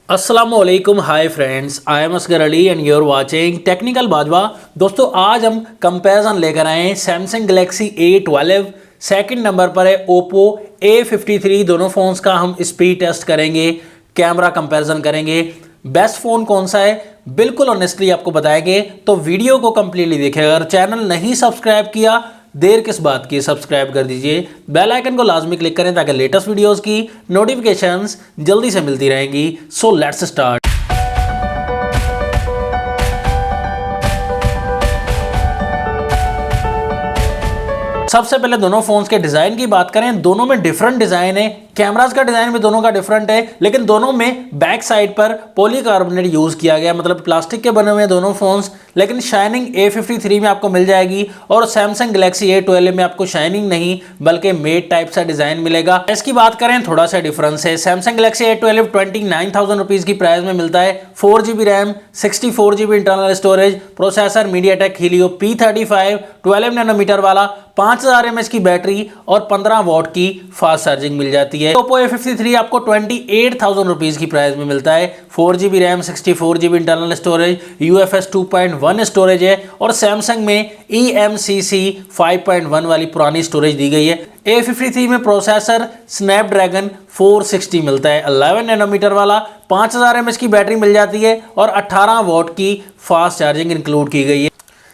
अस्सलामुअलैकुम, hi friends, I am Asgar Ali and you're watching technical Bajwa. दोस्तों आज हम कंपैरिजन लेकर आए हैं Samsung Galaxy A12। Second number पर है ओप्पो A53। दोनों फ़ोन्स का हम स्पीड टेस्ट करेंगे, कैमरा कंपैरिजन करेंगे, बेस्ट फ़ोन कौन सा है बिल्कुल ऑनेस्टली आपको बताएंगे। तो वीडियो को कंप्लीटली देखें। अगर चैनल नहीं सब्सक्राइब किया देर किस बात की, सब्सक्राइब कर दीजिए, बेल आइकन को लाजमी क्लिक करें ताकि लेटेस्ट वीडियोस की नोटिफिकेशंस जल्दी से मिलती रहेंगी। So let's start. सबसे पहले दोनों फोन्स के डिजाइन की बात करें, दोनों में डिफरेंट डिजाइन है। कैमरास का डिजाइन भी दोनों का डिफरेंट है, लेकिन दोनों में बैक साइड पर पॉलीकार्बोनेट यूज किया गया, मतलब प्लास्टिक के बने हुए हैं दोनों फोन्स। लेकिन शाइनिंग A53 में आपको मिल जाएगी और सैमसंग गैलेक्सी A12 में आपको शाइनिंग नहीं बल्कि मेट टाइप सा डिजाइन मिलेगा। इसकी बात करें थोड़ा सा डिफरेंस है। सैमसंग गैलेक्सी A12 29,000 रुपीज की प्राइस में मिलता है। 4GB RAM, 64GB internal storage, processor MediaTek Helio P35 12 nanometre वाला, 5000 mAh की बैटरी और 15 वॉट की फास्ट चार्जिंग मिल जाती है। ओप्पो A53 आपको 28,000 रुपीज की प्राइस में मिलता है। 4GB RAM, 64GB internal storage, UFS 2.1 storage है और सैमसंग में eMCC 5.1 वाली पुरानी स्टोरेज दी गई है। A53 में प्रोसेसर स्नैपड्रैगन 460 मिलता है, 11 नैनोमीटर वाला, 5000 mAh की बैटरी मिल जाती है और 18 वॉट की फास्ट चार्जिंग इंक्लूड की गई है।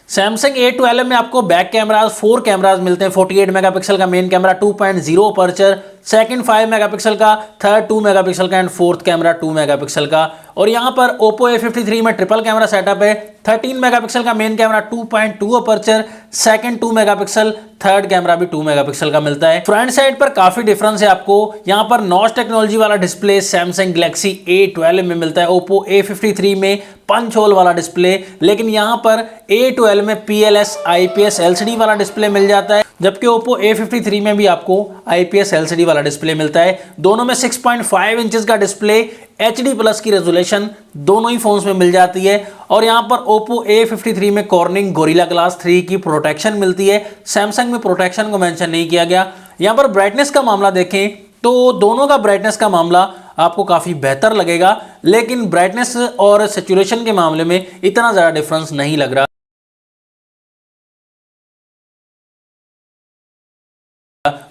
सैमसंग A12 में आपको बैक कैमराज 4 कैमराज मिलते हैं। 48 मेगापिक्सल का main camera, 2.0 aperture, second 5 megapixel का, थर्ड 2 मेगापिक्सल का एंड फोर्थ कैमरा 2 मेगापिक्सल का। और यहाँ पर ओप्पो A53 में ट्रिपल कैमरा सेटअप है। 13 मेगापिक्सल का main camera, 2.2 aperture, second 2 megapixel, third camera भी 2 मेगापिक्सल का मिलता है। फ्रंट साइड पर काफी डिफरेंस है आपको। यहाँ पर नॉच टेक्नोलॉजी वाला डिस्प्ले सैमसंग गैलेक्सी A12 में मिलता है, ओप्पो A53 में पंच होल वाला डिस्प्ले, लेकिन यहाँ पर A12 में PLS IPS LCD वाला डिस्प्ले मिल जाता है, जबकि ओप्पो A53 में भी आपको IPS LCD वाला डिस्प्ले मिलता है। दोनों में 6.5 इंचेस का डिस्प्ले, HD प्लस की रेजोल्यूशन दोनों ही फोन्स में मिल जाती है। और यहाँ पर ओप्पो A53 में कॉर्निंग गोरिल्ला ग्लास 3 की प्रोटेक्शन मिलती है। सैमसंग में प्रोटेक्शन को मेंशन नहीं किया गया। यहाँ पर ब्राइटनेस का मामला देखें तो दोनों का ब्राइटनेस का मामला आपको काफी बेहतर लगेगा, लेकिन ब्राइटनेस और सैचुरेशन के मामले में इतना ज्यादा डिफरेंस नहीं लग रहा।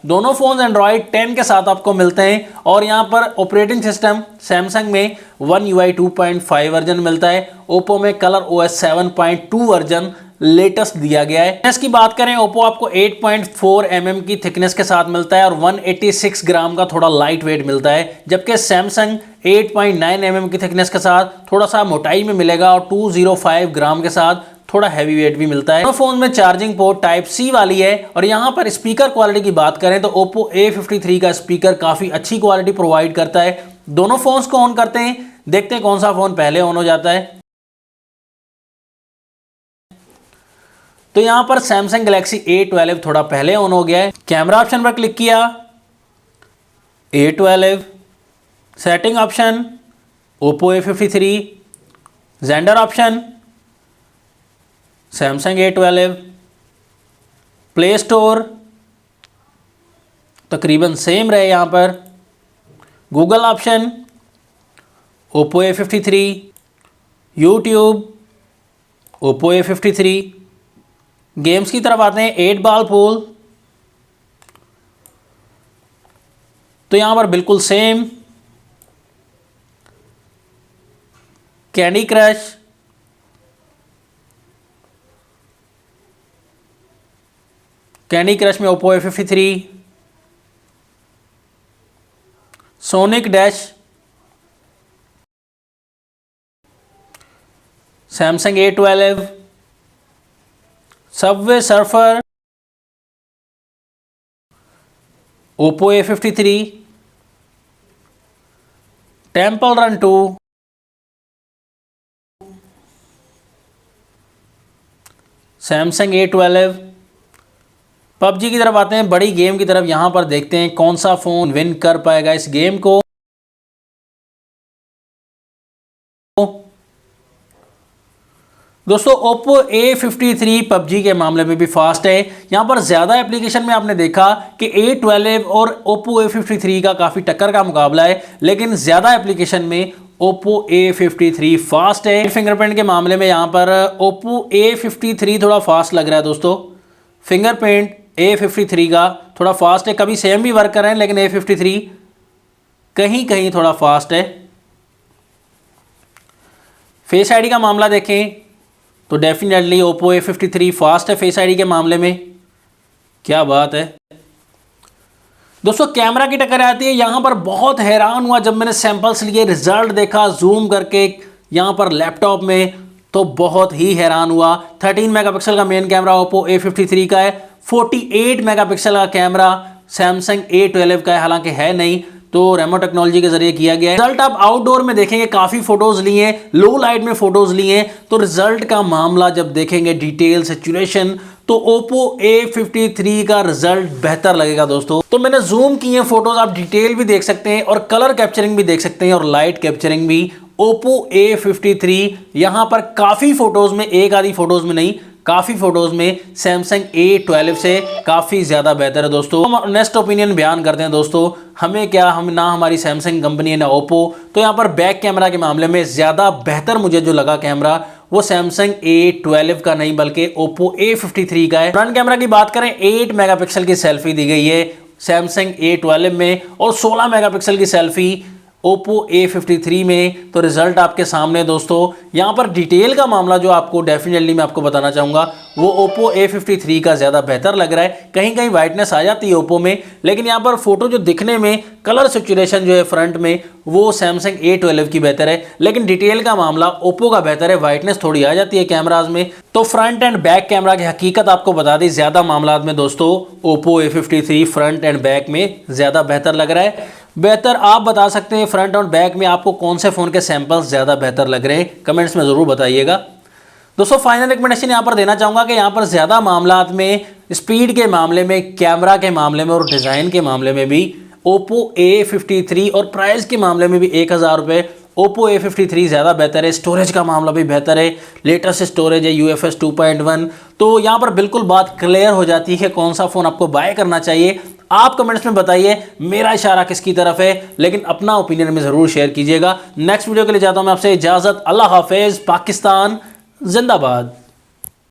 दोनों फोन एंड्रॉइड 10 के साथ आपको मिलते हैं और यहां पर ऑपरेटिंग सिस्टम सैमसंग में One UI 2.5 वर्जन मिलता है, ओप्पो में कलर OS 7.2 वर्जन लेटेस्ट दिया गया है। इसकी बात करें, ओप्पो आपको 8.4 mm की थिकनेस के साथ मिलता है और 186 ग्राम का थोड़ा लाइट वेट मिलता है, जबकि सैमसंग 8.9 mm की थिकनेस के साथ थोड़ा सा मोटाई में मिलेगा और 205 ग्राम के साथ थोड़ा हैवी वेट भी मिलता है। दोनों फोन में चार्जिंग पोर्ट टाइप C वाली है। और यहाँ पर स्पीकर क्वालिटी की बात करें तो ओप्पो A53 का स्पीकर काफी अच्छी क्वालिटी प्रोवाइड करता है। दोनों फोन्स को ऑन करते हैं, देखते हैं कौन सा फोन पहले ऑन हो जाता है। तो यहाँ पर सैमसंग गैलेक्सी A12 थोड़ा पहले ऑन हो गया है। कैमरा ऑप्शन पर क्लिक किया, A12, setting option Oppo A53, gender option Samsung A12, play store तकरीबन सेम रहे यहाँ पर, Google option Oppo A53, YouTube Oppo A53। Games की तरफ आते हैं, 8 बॉल पूल, तो यहाँ पर बिल्कुल same, candy crush, candy crush में Oppo A53, Sonic Dash Samsung A12, Subway Surfer Oppo A53, Temple Run 2 Samsung A12। PUBG की तरफ आते हैं, बड़ी गेम की तरफ। यहां पर देखते हैं कौन सा फोन विन कर पाएगा इस गेम को। दोस्तों Oppo A53 PUBG के मामले में भी फास्ट है। यहाँ पर ज़्यादा एप्लीकेशन में आपने देखा कि A12 और Oppo A53 का काफ़ी टक्कर का मुकाबला है, लेकिन ज़्यादा एप्लीकेशन में Oppo A53 फास्ट है। फिंगरप्रिंट के मामले में यहाँ पर Oppo A53 थोड़ा फास्ट लग रहा है दोस्तों। फिंगरप्रिंट A53 का थोड़ा फास्ट है, कभी सेम भी वर्क कर रहे हैं लेकिन A53 कहीं कहीं थोड़ा फास्ट है। फेस आईडी का मामला देखें तो डेफिनेटली Oppo A53 फास्ट है फेस आईडी के मामले में। क्या बात है दोस्तों, कैमरा की टक्कर आती है। यहाँ पर बहुत हैरान हुआ जब मैंने सैंपल्स लिए, रिजल्ट देखा जूम करके यहाँ पर लैपटॉप में, तो बहुत ही हैरान हुआ। 13 मेगापिक्सल का मेन कैमरा Oppo A53 का है, 48 मेगापिक्सल का कैमरा Samsung A12 का है, हालांकि है नहीं, तो रेमो टेक्नोलॉजी के जरिए किया गया है। रिजल्ट आप आउटडोर में देखेंगे, काफी फोटोज लिए, लो लाइट में फोटोज लिए, तो रिजल्ट का मामला जब देखेंगे डिटेल सैचुरेशन, तो Oppo A53 का रिजल्ट बेहतर लगेगा दोस्तों। तो मैंने जूम किए फोटोज, आप डिटेल भी देख सकते हैं और कलर कैप्चरिंग भी देख सकते हैं और लाइट कैप्चरिंग भी। Oppo A53 यहां पर काफी फोटोज में, एक आधी फोटोज में नहीं, काफी फोटोज में Samsung A12 से काफी ज्यादा बेहतर है दोस्तों। हम नेक्स्ट ओपिनियन बयान करते हैं दोस्तों। हमें क्या, हम ना हमारी Samsung कंपनी है ना Oppo, तो यहाँ पर बैक कैमरा के मामले में ज्यादा बेहतर मुझे जो लगा कैमरा वो Samsung A12 का नहीं बल्कि Oppo A53 का है। फ्रंट कैमरा की बात करें, 8 मेगापिक्सल की सेल्फी दी गई है Samsung A12 में और 16 मेगापिक्सल की सेल्फी Oppo A53 में। तो रिजल्ट आपके सामने दोस्तों। यहाँ पर डिटेल का मामला जो आपको डेफिनेटली मैं आपको बताना चाहूँगा वो Oppo A53 का ज़्यादा बेहतर लग रहा है। कहीं कहीं वाइटनेस आ जाती है Oppo में, लेकिन यहाँ पर फोटो जो दिखने में कलर सैचुरेशन जो है फ्रंट में वो Samsung A12 की बेहतर है, लेकिन डिटेल का मामला Oppo का बेहतर है। वाइटनेस थोड़ी आ जाती है कैमराज में। तो फ्रंट एंड बैक कैमरा की हकीकत आपको बता दी, ज़्यादा मामला में दोस्तों Oppo A53 front end back में ज़्यादा बेहतर लग रहा है। बेहतर आप बता सकते हैं फ्रंट और बैक में आपको कौन से फ़ोन के सैंपल्स ज़्यादा बेहतर लग रहे हैं, कमेंट्स में ज़रूर बताइएगा दोस्तों। फाइनल रिकमेंडेशन यहाँ पर देना चाहूँगा कि यहाँ पर ज़्यादा मामलात में, स्पीड के मामले में, कैमरा के मामले में और डिज़ाइन के मामले में भी Oppo A53 और प्राइस के मामले में भी 1000 रुपये Oppo A53 ज़्यादा बेहतर है। स्टोरेज का मामला भी बेहतर है, लेटेस्ट स्टोरेज है UFS 2.1। तो यहाँ पर बिल्कुल बात क्लियर हो जाती है कौन सा फ़ोन आपको बाय करना चाहिए। आप कमेंट्स में बताइए मेरा इशारा किसकी तरफ है, लेकिन अपना ओपिनियन में ज़रूर शेयर कीजिएगा। नेक्स्ट वीडियो के लिए चाहता हूँ मैं आपसे इजाज़त। अल्लाह हाफिज़। पाकिस्तान जिंदाबाद।